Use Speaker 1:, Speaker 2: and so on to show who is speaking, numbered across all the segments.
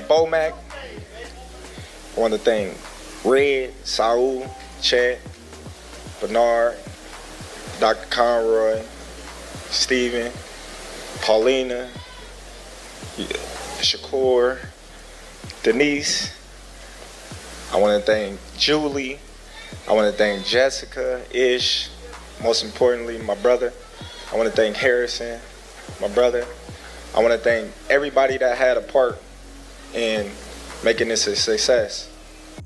Speaker 1: Bomac. I want to thank Red, Saul, Chet, Bernard, Dr. Conroy, Steven, Paulina, Shakur, Denise. I want to thank Julie. I want to thank Jessica, Ish, most importantly, my brother. I want to thank Harrison, my brother. I want to thank everybody that had a part in making this a success.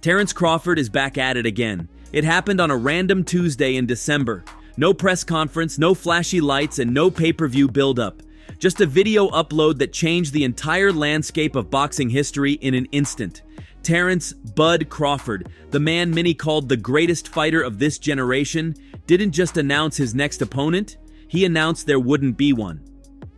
Speaker 2: Terence Crawford is back at it again. It happened on a random Tuesday in December. No press conference, no flashy lights, and no pay-per-view build-up. Just a video upload that changed the entire landscape of boxing history in an instant. Terence "Bud" Crawford, the man many called the greatest fighter of this generation, didn't just announce his next opponent, he announced there wouldn't be one.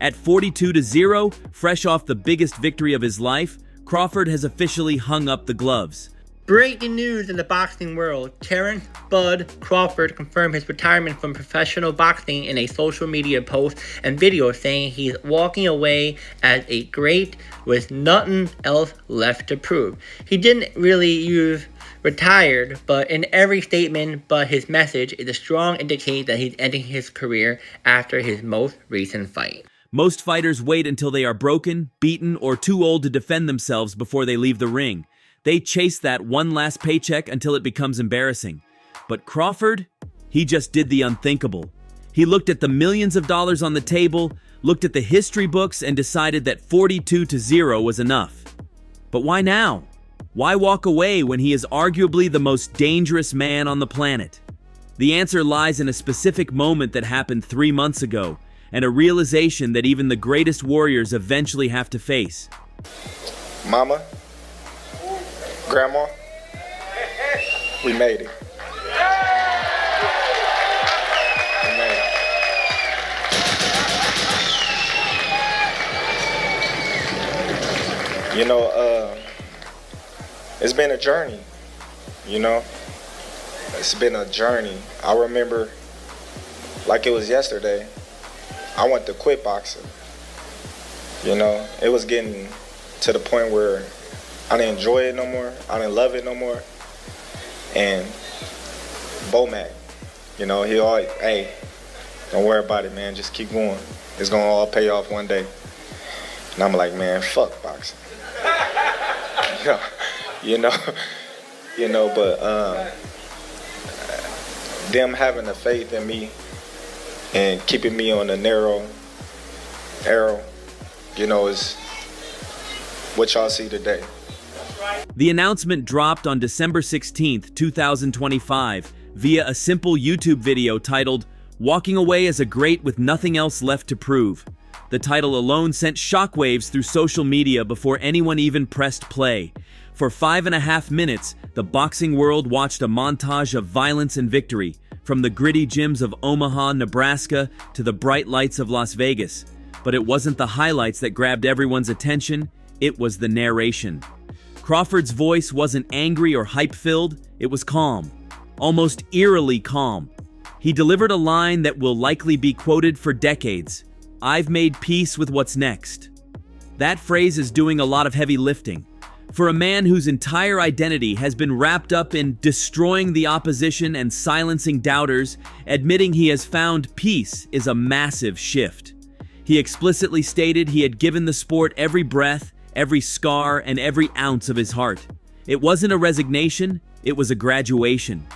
Speaker 2: At 42-0, fresh off the biggest victory of his life, Crawford has officially hung up the gloves.
Speaker 3: Breaking news in the boxing world. Terence "Bud" Crawford confirmed his retirement from professional boxing in a social media post and video, saying he's walking away as a great with nothing else left to prove. He didn't really use retired, but in every statement but his message is a strong indication that he's ending his career after his most recent fight.
Speaker 2: Most fighters wait until they are broken, beaten, or too old to defend themselves before they leave the ring. They chase that one last paycheck until it becomes embarrassing. But Crawford, he just did the unthinkable. He looked at the millions of dollars on the table, looked at the history books, and decided that 42-0 was enough. But why now? Why walk away when he is arguably the most dangerous man on the planet? The answer lies in a specific moment that happened 3 months ago, and a realization that even the greatest warriors eventually have to face.
Speaker 1: Mama, Grandma, we made it. We made it. You know, it's been a journey, you know? It's been a journey. I remember, like it was yesterday, I went to quit boxing. You know, it was getting to the point where I didn't enjoy it no more. I didn't love it no more. And Bomac, you know, he always, hey, don't worry about it, man. Just keep going. It's gonna all pay off one day. And I'm like, man, fuck boxing. you know, but them having the faith in me and keeping me on the narrow arrow, you know, is what y'all see today.
Speaker 2: The announcement dropped on December 16th, 2025, via a simple YouTube video titled, "Walking Away as a Great with Nothing Else Left to Prove." The title alone sent shockwaves through social media before anyone even pressed play. For 5.5 minutes, the boxing world watched a montage of violence and victory, from the gritty gyms of Omaha, Nebraska, to the bright lights of Las Vegas. But it wasn't the highlights that grabbed everyone's attention, it was the narration. Crawford's voice wasn't angry or hype-filled, it was calm, almost eerily calm. He delivered a line that will likely be quoted for decades: "I've made peace with what's next." That phrase is doing a lot of heavy lifting. For a man whose entire identity has been wrapped up in destroying the opposition and silencing doubters, admitting he has found peace is a massive shift. He explicitly stated he had given the sport every breath, every scar, and every ounce of his heart. It wasn't a resignation, it was a graduation.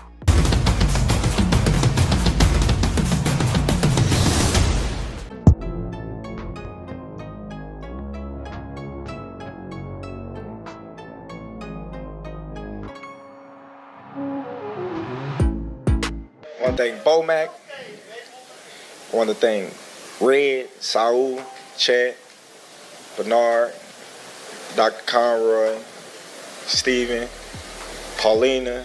Speaker 1: I want to thank Bomac. I want to thank Red, Saul, Chet, Bernard, Dr. Conroy, Steven, Paulina,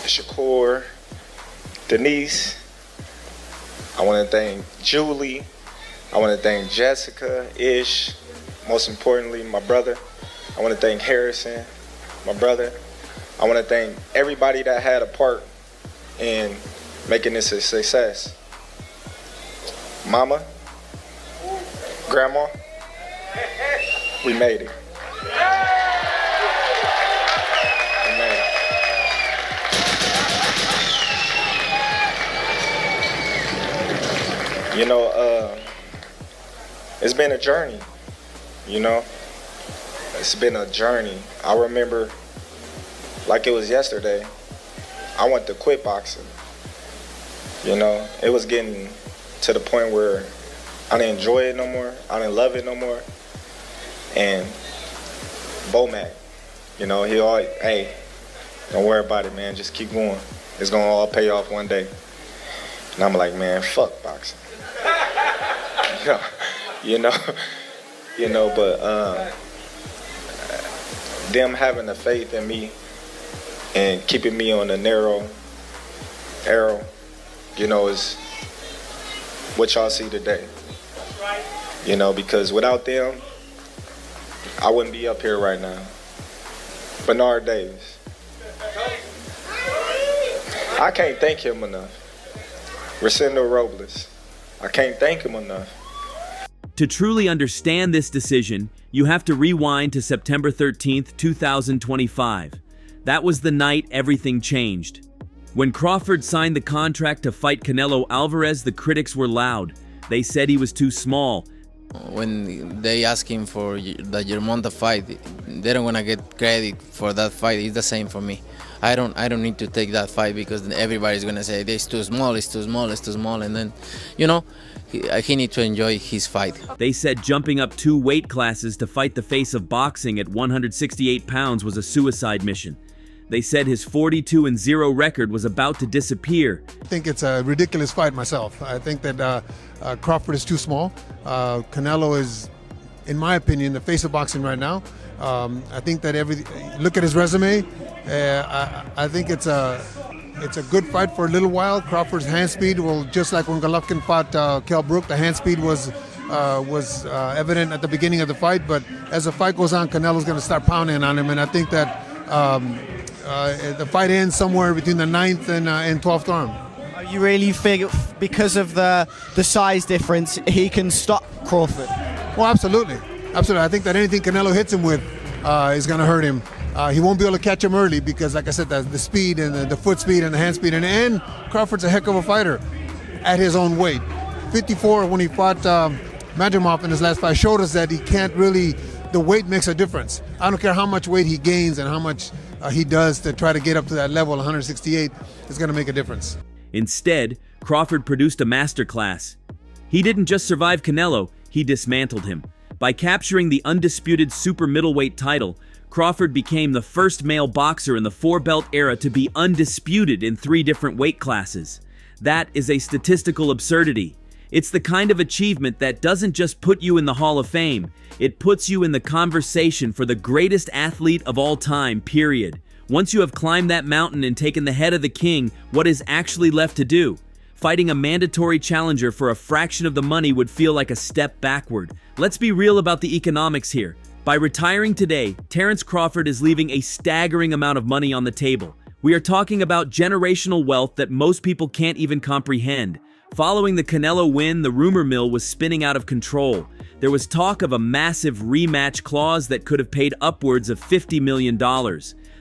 Speaker 1: Shakur, Denise. I want to thank Julie. I want to thank Jessica, Ish, most importantly, my brother. I want to thank Harrison, my brother. I want to thank everybody that had a part in making this a success. Mama, Grandma, we made it. You know, it's been a journey, you know? It's been a journey. I remember, like it was yesterday, I went to quit boxing. You know, it was getting to the point where I didn't enjoy it no more. I didn't love it no more. And Bomac, you know, he always, hey, don't worry about it, man. Just keep going. It's gonna all pay off one day. And I'm like, man, fuck boxing. you know, but them having the faith in me and keeping me on the narrow arrow, you know, is what y'all see today. You know, because without them, I wouldn't be up here right now. Bernard Davis. I can't thank him enough. Rosendo Robles. I can't thank him enough.
Speaker 2: To truly understand this decision, you have to rewind to September 13th, 2025. That was the night everything changed. When Crawford signed the contract to fight Canelo Alvarez, the critics were loud. They said he was too small.
Speaker 4: When they ask him for the Germonta fight, they don't want to get credit for that fight. It's the same for me. I don't need to take that fight because everybody's gonna say it's too small, it's too small, it's too small, and then, you know, he needs to enjoy his fight.
Speaker 2: They said jumping up 2 weight classes to fight the face of boxing at 168 pounds was a suicide mission. They said his 42-0 record was about to disappear.
Speaker 5: I think it's a ridiculous fight myself. I think that Crawford is too small. Canelo is, in my opinion, the face of boxing right now. I think that look at his resume. I think it's a good fight for a little while. Crawford's hand speed will, just like when Golovkin fought Kell Brook, the hand speed was evident at the beginning of the fight. But as the fight goes on, Canelo's going to start pounding on him, and I think that the fight ends somewhere between the 9th and 12th round.
Speaker 6: You really think because of the size difference, he can stop Crawford?
Speaker 5: Well, absolutely. Absolutely. I think that anything Canelo hits him with is going to hurt him. He won't be able to catch him early because, like I said, the speed and the foot speed and the hand speed. And Crawford's a heck of a fighter at his own weight. 54, when he fought Madrimov in his last fight, showed us that he can't really, the weight makes a difference. I don't care how much weight he gains and how much he does to try to get up to that level, 168, is going to make a difference.
Speaker 2: Instead, Crawford produced a masterclass. He didn't just survive Canelo, he dismantled him. By capturing the undisputed super middleweight title, Crawford became the first male boxer in the 4-belt era to be undisputed in 3 different weight classes. That is a statistical absurdity. It's the kind of achievement that doesn't just put you in the Hall of Fame, it puts you in the conversation for the greatest athlete of all time, period. Once you have climbed that mountain and taken the head of the king, what is actually left to do? Fighting a mandatory challenger for a fraction of the money would feel like a step backward. Let's be real about the economics here. By retiring today, Terence Crawford is leaving a staggering amount of money on the table. We are talking about generational wealth that most people can't even comprehend. Following the Canelo win, the rumor mill was spinning out of control. There was talk of a massive rematch clause that could have paid upwards of $50 million.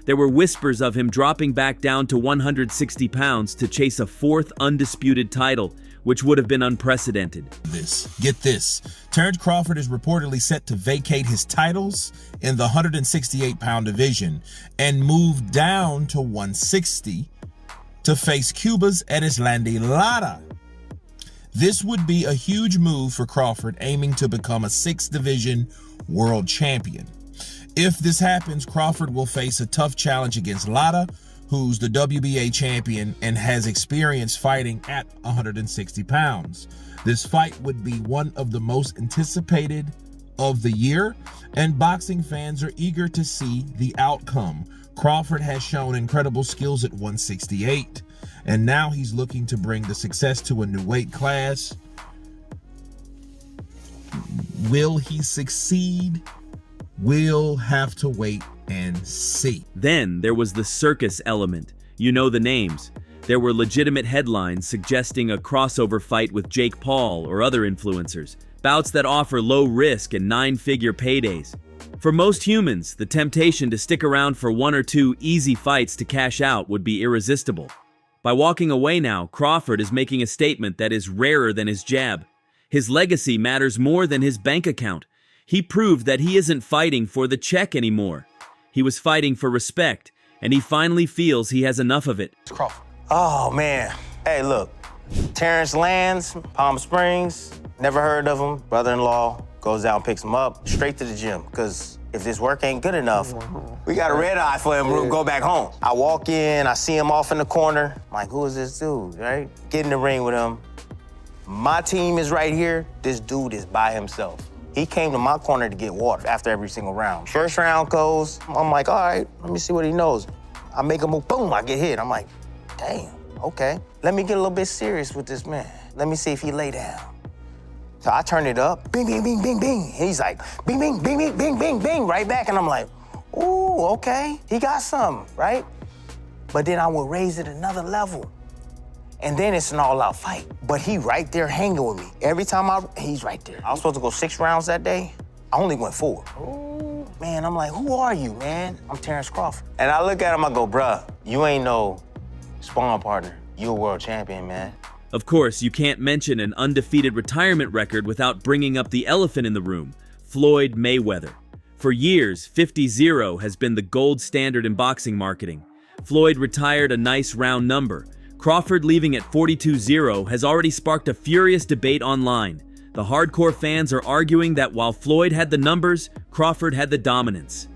Speaker 2: There were whispers of him dropping back down to 160 pounds to chase a 4th undisputed title, which would have been unprecedented.
Speaker 7: Get this. Terence Crawford is reportedly set to vacate his titles in the 168-pound division and move down to 160 to face Cuba's Erislandy Lara. This would be a huge move for Crawford, aiming to become a 6th division world champion. If this happens, Crawford will face a tough challenge against Lara, who's the WBA champion and has experience fighting at 160 pounds. This fight would be one of the most anticipated of the year, and boxing fans are eager to see the outcome. Crawford has shown incredible skills at 168, and now he's looking to bring the success to a new weight class. Will he succeed? We'll have to wait and see.
Speaker 2: Then there was the circus element. You know the names. There were legitimate headlines suggesting a crossover fight with Jake Paul or other influencers, bouts that offer low risk and 9-figure paydays. For most humans, the temptation to stick around for 1 or 2 easy fights to cash out would be irresistible. By walking away now, Crawford is making a statement that is rarer than his jab. His legacy matters more than his bank account. He proved that he isn't fighting for the check anymore. He was fighting for respect, and he finally feels he has enough of it.
Speaker 8: Crawford. Oh, man. Hey, look. Terrence lands, Palm Springs. Never heard of him. Brother-in-law goes down, picks him up, straight to the gym. Because if this work ain't good enough, we got a red eye for him. We'll go back home. I walk in, I see him off in the corner. I'm like, who is this dude, right? Get in the ring with him. My team is right here. This dude is by himself. He came to my corner to get water after every single round. First round goes, I'm like, all right, let me see what he knows. I make a move, boom, I get hit. I'm like, damn, okay. Let me get a little bit serious with this man. Let me see if he lay down. So I turn it up, bing, bing, bing, bing, bing. He's like, bing, bing, bing, bing, bing, bing, bing, right back. And I'm like, ooh, okay, he got something, right? But then I would raise it another level. And then it's an all-out fight. But he right there hanging with me. Every time he's right there. I was supposed to go 6 rounds that day. I only went 4. Ooh. Man, I'm like, who are you, man? I'm Terence Crawford. And I look at him, I go, bruh, you ain't no sparring partner. You a world champion, man.
Speaker 2: Of course, you can't mention an undefeated retirement record without bringing up the elephant in the room, Floyd Mayweather. For years, 50-0 has been the gold standard in boxing marketing. Floyd retired a nice round number. Crawford leaving at 42-0 has already sparked a furious debate online. The hardcore fans are arguing that while Floyd had the numbers, Crawford had the dominance.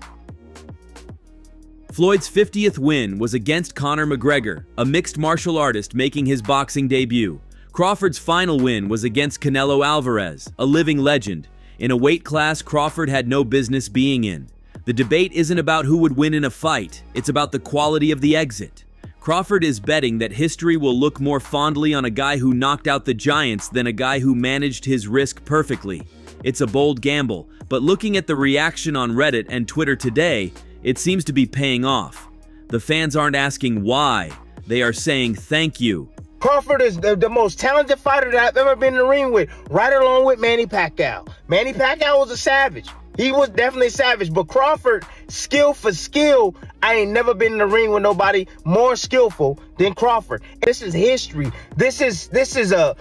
Speaker 2: Floyd's 50th win was against Conor McGregor, a mixed martial artist making his boxing debut. Crawford's final win was against Canelo Alvarez, a living legend, in a weight class Crawford had no business being in. The debate isn't about who would win in a fight, it's about the quality of the exit. Crawford is betting that history will look more fondly on a guy who knocked out the Giants than a guy who managed his risk perfectly. It's a bold gamble, but looking at the reaction on Reddit and Twitter today, it seems to be paying off. The fans aren't asking why, they are saying thank you.
Speaker 9: Crawford is the most talented fighter that I've ever been in the ring with, right along with Manny Pacquiao. Manny Pacquiao was a savage. He was definitely savage, but Crawford, skill for skill, I ain't never been in the ring with nobody more skillful than Crawford. This is history. This is a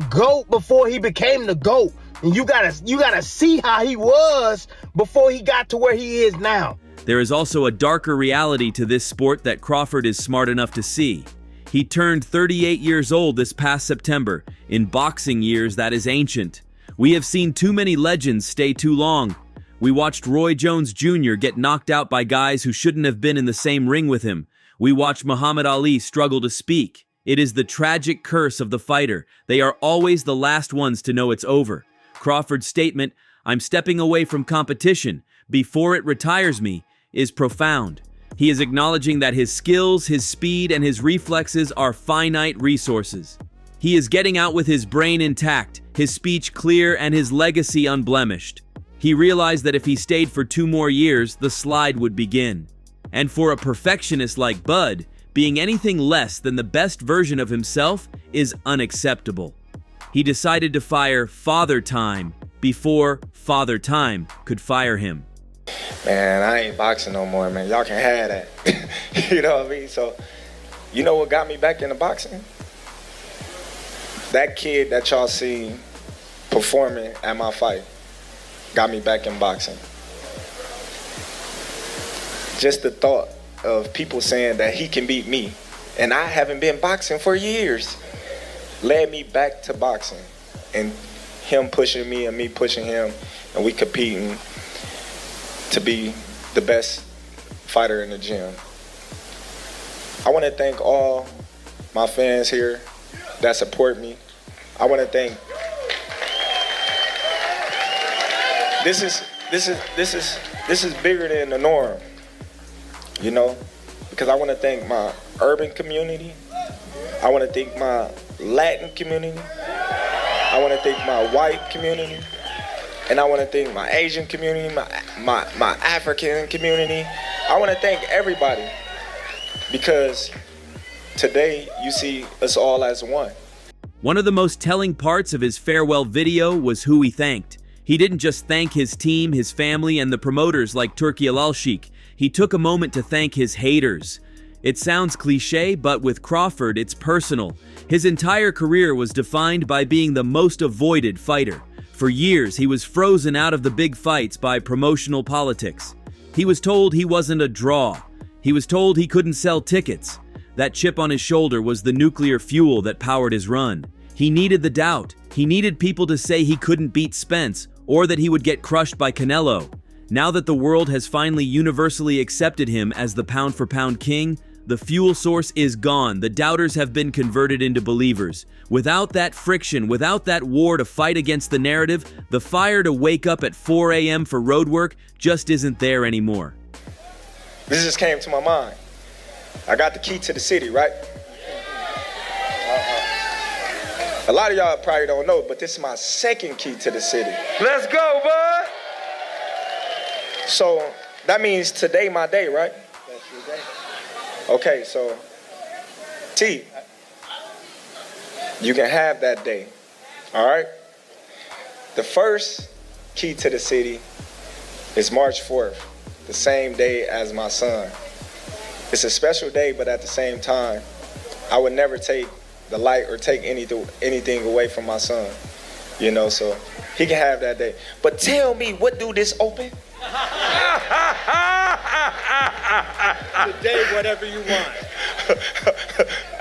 Speaker 9: GOAT before he became the GOAT. And you gotta see how he was before he got to where he is now.
Speaker 2: There is also a darker reality to this sport that Crawford is smart enough to see. He turned 38 years old this past September. In boxing years, that is ancient. We have seen too many legends stay too long. We watched Roy Jones Jr. get knocked out by guys who shouldn't have been in the same ring with him. We watched Muhammad Ali struggle to speak. It is the tragic curse of the fighter. They are always the last ones to know it's over. Crawford's statement, "I'm stepping away from competition before it retires me," is profound. He is acknowledging that his skills, his speed, and his reflexes are finite resources. He is getting out with his brain intact, his speech clear, and his legacy unblemished. He realized that if he stayed for 2 more years, the slide would begin. And for a perfectionist like Bud, being anything less than the best version of himself is unacceptable. He decided to fire Father Time before Father Time could fire him.
Speaker 1: Man, I ain't boxing no more, man. Y'all can have that. You know what I mean? So, you know what got me back into boxing? That kid that y'all seen performing at my fight got me back in boxing. Just the thought of people saying that he can beat me, and I haven't been boxing for years, led me back to boxing. And him pushing me and me pushing him, and we competing to be the best fighter in the gym. I want to thank all my fans here that support me. I want to thank. This is bigger than the norm, you know, because I want to thank my urban community. I want to thank my Latin community. I want to thank my white community. And I want to thank my Asian community, my African community. I want to thank everybody, because today you see us all as one.
Speaker 2: One of the most telling parts of his farewell video was who he thanked. He didn't just thank his team, his family, and the promoters like Turki Al Sheikh. He took a moment to thank his haters. It sounds cliche, but with Crawford, it's personal. His entire career was defined by being the most avoided fighter. For years, he was frozen out of the big fights by promotional politics. He was told he wasn't a draw. He was told he couldn't sell tickets. That chip on his shoulder was the nuclear fuel that powered his run. He needed the doubt. He needed people to say he couldn't beat Spence, or that he would get crushed by Canelo. Now that the world has finally universally accepted him as the pound-for-pound king, the fuel source is gone. The doubters have been converted into believers. Without that friction, without that war to fight against the narrative, the fire to wake up at 4 a.m. for road work just isn't there anymore.
Speaker 1: This just came to my mind. I got the key to the city, right? A lot of y'all probably don't know, but this is my second key to the city. Let's go, bud! So that means today my day, right? That's your day. Okay, so T, you can have that day, all right? The first key to the city is March 4th, the same day as my son. It's a special day, but at the same time, I would never take the light or take anything away from my son, you know, so he can have that day. But tell me, what do this open?
Speaker 10: Today, whatever you want.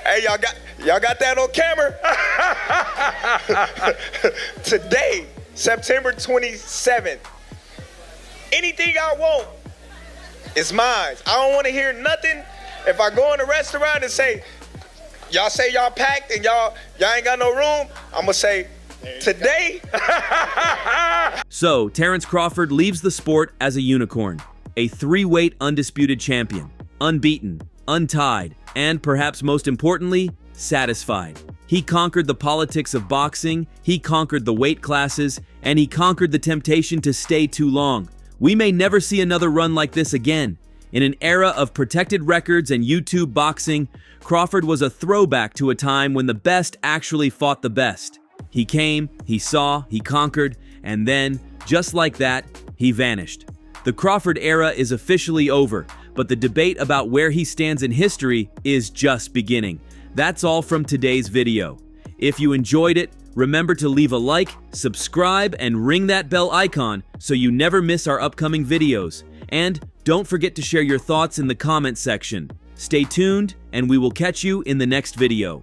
Speaker 1: Hey, y'all got that on camera? Today, September 27th, anything I want is mine. I don't want to hear nothing. If I go in a restaurant and say y'all packed and y'all ain't got no room, I'm gonna say, today.
Speaker 2: So, Terence Crawford leaves the sport as a unicorn, a three-weight undisputed champion, unbeaten, untied, and perhaps most importantly, satisfied. He conquered the politics of boxing, he conquered the weight classes, and he conquered the temptation to stay too long. We may never see another run like this again. In an era of protected records and YouTube boxing, Crawford was a throwback to a time when the best actually fought the best. He came, he saw, he conquered, and then, just like that, he vanished. The Crawford era is officially over, but the debate about where he stands in history is just beginning. That's all from today's video. If you enjoyed it, remember to leave a like, subscribe, and ring that bell icon so you never miss our upcoming videos. And don't forget to share your thoughts in the comment section. Stay tuned, and we will catch you in the next video.